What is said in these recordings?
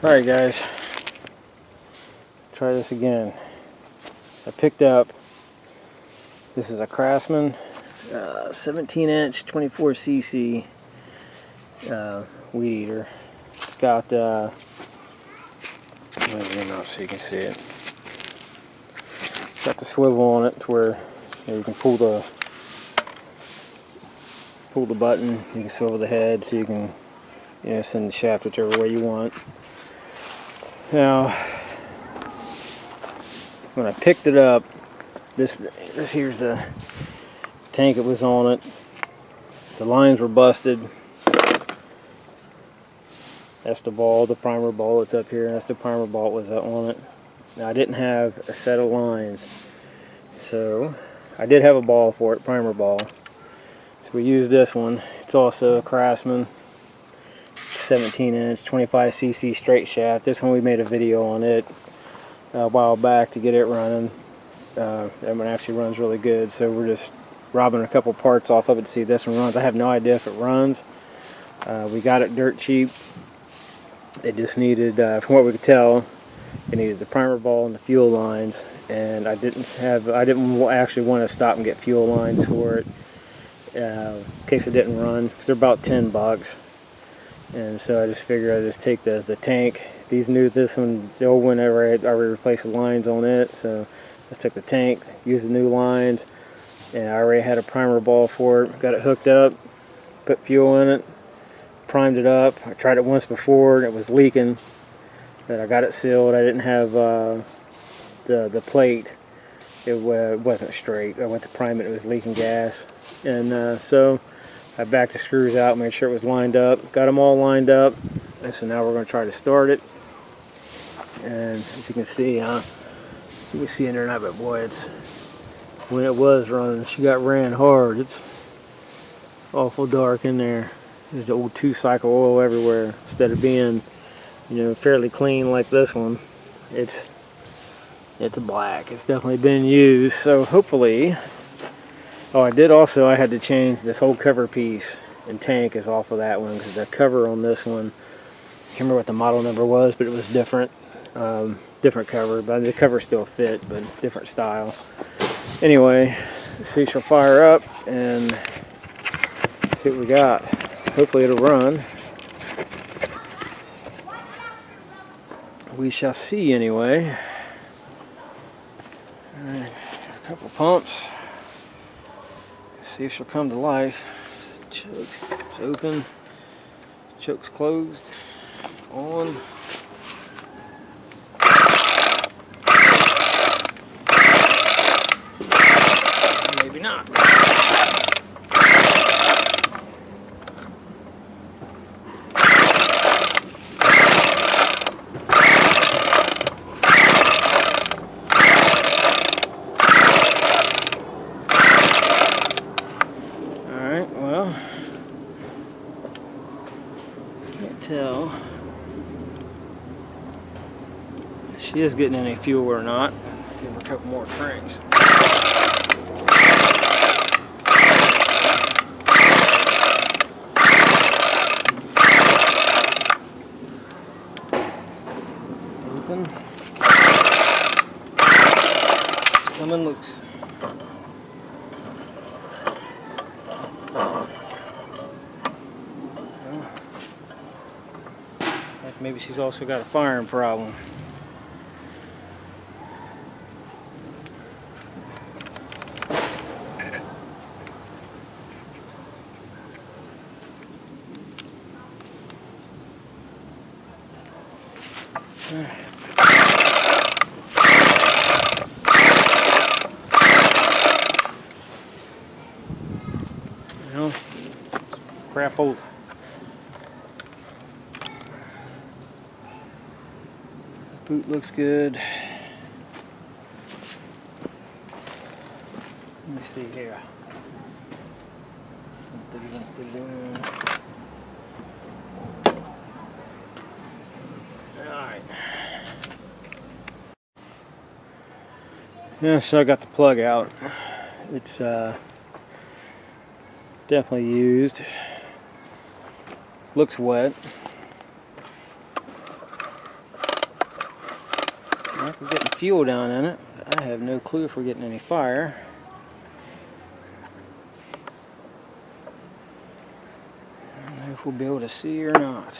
Alright guys, try this again. I picked up, this is a Craftsman 17-inch 24cc weed eater. It's got, let me zoom out so you can see it. It's got the swivel on it to where you can pull the button, you can swivel the head so you can send the shaft whichever way you want. Now, when I picked it up, this here's the tank that was on it. The lines were busted. That's the ball, the primer ball that's up here, and that's the primer ball that was on it. Now, I didn't have a set of lines, so I did have a ball for it, primer ball. So we used this one. It's also a Craftsman 17-inch 25cc straight shaft. This one we made a video on it a while back to get it running. That one actually runs really good, so we're just robbing a couple parts off of it to see if this one runs. I have no idea if it runs. We got it dirt cheap. It just needed, from what we could tell, it needed the primer ball and the fuel lines, and I didn't actually want to stop and get fuel lines for it in case it didn't run, because they're about $10. And so I just figured I'd just take the tank. This one, the old one, I already replaced the lines on it, so just took the tank, used the new lines, and I already had a primer ball for it. Got it hooked up, put fuel in it, primed it up. I tried it once before and it was leaking, but I got it sealed. I didn't have the plate. It wasn't straight. I went to prime it, it was leaking gas, and so I backed the screws out, made sure it was lined up, got them all lined up, and so now we're going to try to start it. And as you can see, you can see in there now, but boy, it's, when it was running, she got ran hard. It's awful dark in there. There's the old 2-cycle oil everywhere. Instead of being, fairly clean like this one, it's black. It's definitely been used, so hopefully. Oh, I had to change this whole cover piece and tank is off of that one, because the cover on this one, I can't remember what the model number was, but it was different. Different cover, but the cover still fit, but different style. Anyway, let's see, she'll fire up and see what we got. Hopefully it'll run. We shall see anyway. Alright, a couple pumps. See if she'll come to life. Choke, it's open. Choke's closed. On. Maybe not. Tell if she is getting any fuel or not. Give her a couple more cranks. Open. It's coming loose. Maybe she's also got a firing problem. Well, crap old. Boot looks good. Let me see here. Alright. Yeah, so I got the plug out. It's definitely used. Looks wet. We're getting fuel down in it. I have no clue if we're getting any fire. I don't know if we'll be able to see or not.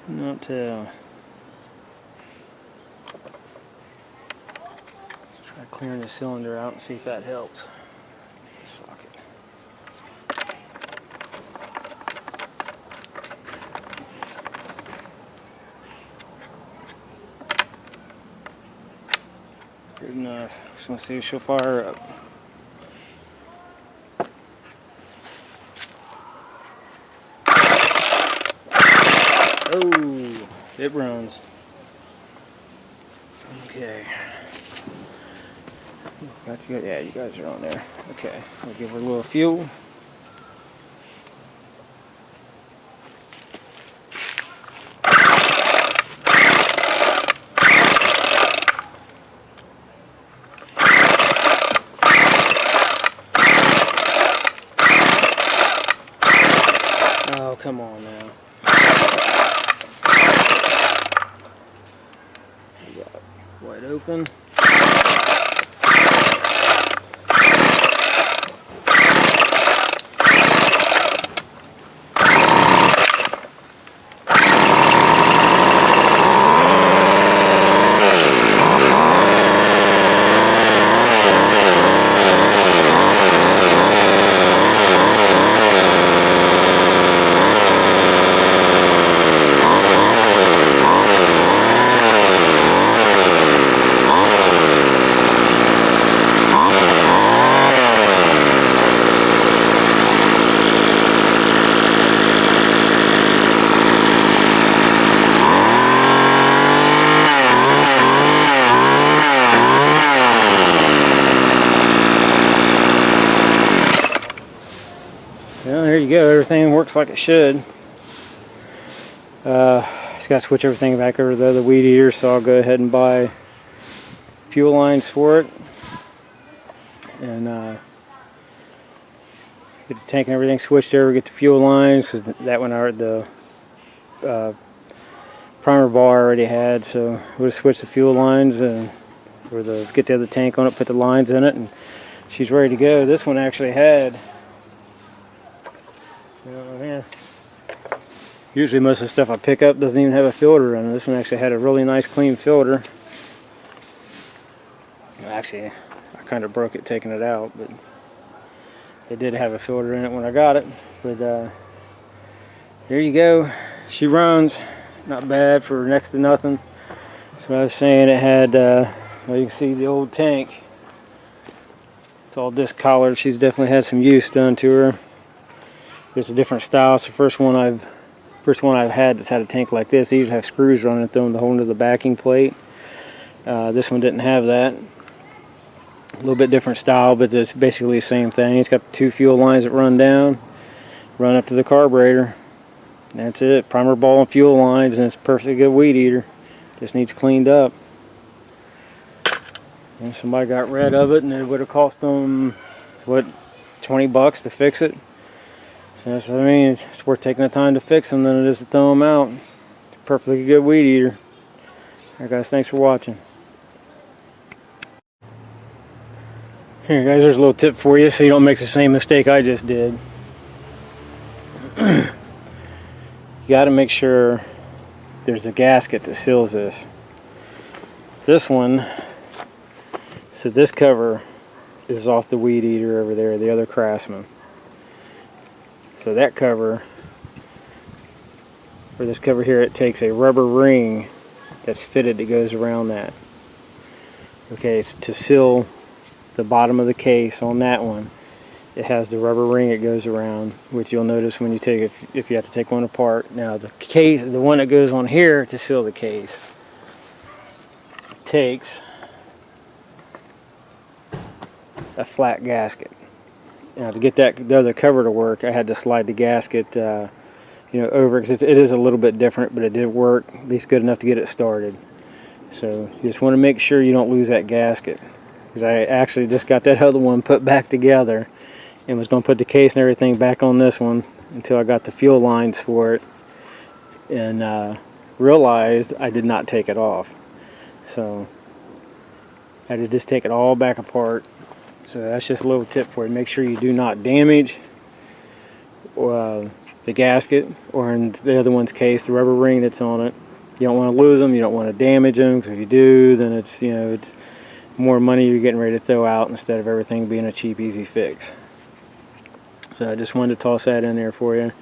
Not tell. Try clearing the cylinder out and see if that helps. Socket. Good enough. Just want to see if she'll fire up. Oh, it runs. Okay. Got you. Yeah, you guys are on there. Okay, we'll give her a little fuel. Oh, come on now. We got it wide open. Well, there you go. Everything works like it should. Just got to switch everything back over to the other weed eater, so I'll go ahead and buy fuel lines for it. And get the tank and everything switched over, get the fuel lines. That one the primer bar I already had, so we'll switch the fuel lines and get the other tank on it, put the lines in it, and she's ready to go. This one actually had, man, usually most of the stuff I pick up doesn't even have a filter in it. This one actually had a really nice clean filter. Actually, I kind of broke it taking it out, but it did have a filter in it when I got it. But there you go. She runs. Not bad for next to nothing. So I was saying it had, well, you can see the old tank. It's all discolored. She's definitely had some use done to her. It's a different style. It's the first one I've had that's had a tank like this. They usually have screws running through them to hold into the backing plate. This one didn't have that. A little bit different style, but it's basically the same thing. It's got 2 fuel lines that run down, run up to the carburetor. That's it. Primer ball and fuel lines, and it's a perfectly good weed eater. Just needs cleaned up. And somebody got rid of it, and it would have cost them, what, 20 bucks to fix it. So that's what I mean. It's worth taking the time to fix them than it is to throw them out. It's a perfectly good weed eater. Alright guys, thanks for watching. Here guys, there's a little tip for you so you don't make the same mistake I just did. You got to make sure there's a gasket that seals this. This one, so this cover is off the weed eater over there, the other Craftsman. So that cover, for this cover here, it takes a rubber ring that's fitted that goes around that. Okay, so to seal the bottom of the case on that one, it has the rubber ring it goes around, which you'll notice when you take it, if you have to take one apart. Now the case, the one that goes on here to seal the case, takes a flat gasket. Now to get the other cover to work, I had to slide the gasket over, because it is a little bit different, but it did work, at least good enough to get it started. So you just want to make sure you don't lose that gasket, because I actually just got that other one put back together, and was going to put the case and everything back on this one until I got the fuel lines for it, and realized I did not take it off. So I had to just take it all back apart. So that's just a little tip for you. Make sure you do not damage the gasket, or in the other one's case, the rubber ring that's on it. You don't want to lose them. You don't want to damage them, because if you do, then it's, you know, it's more money you're getting ready to throw out instead of everything being a cheap, easy fix. So I just wanted to toss that in there for you.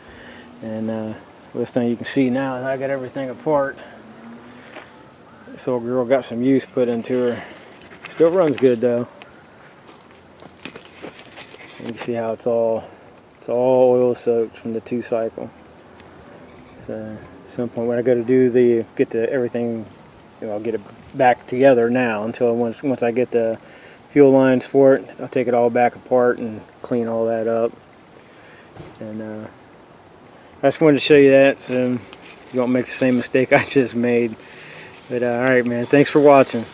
And this thing you can see now that I got everything apart. This old girl got some use put into her. Still runs good though. You can see how it's all oil soaked from the 2-cycle. So at some point when I go to do get everything, you know, I'll get it back together now until once I get the fuel lines for it, I'll take it all back apart and clean all that up. And I just wanted to show you that so you don't make the same mistake I just made. But alright man, thanks for watching.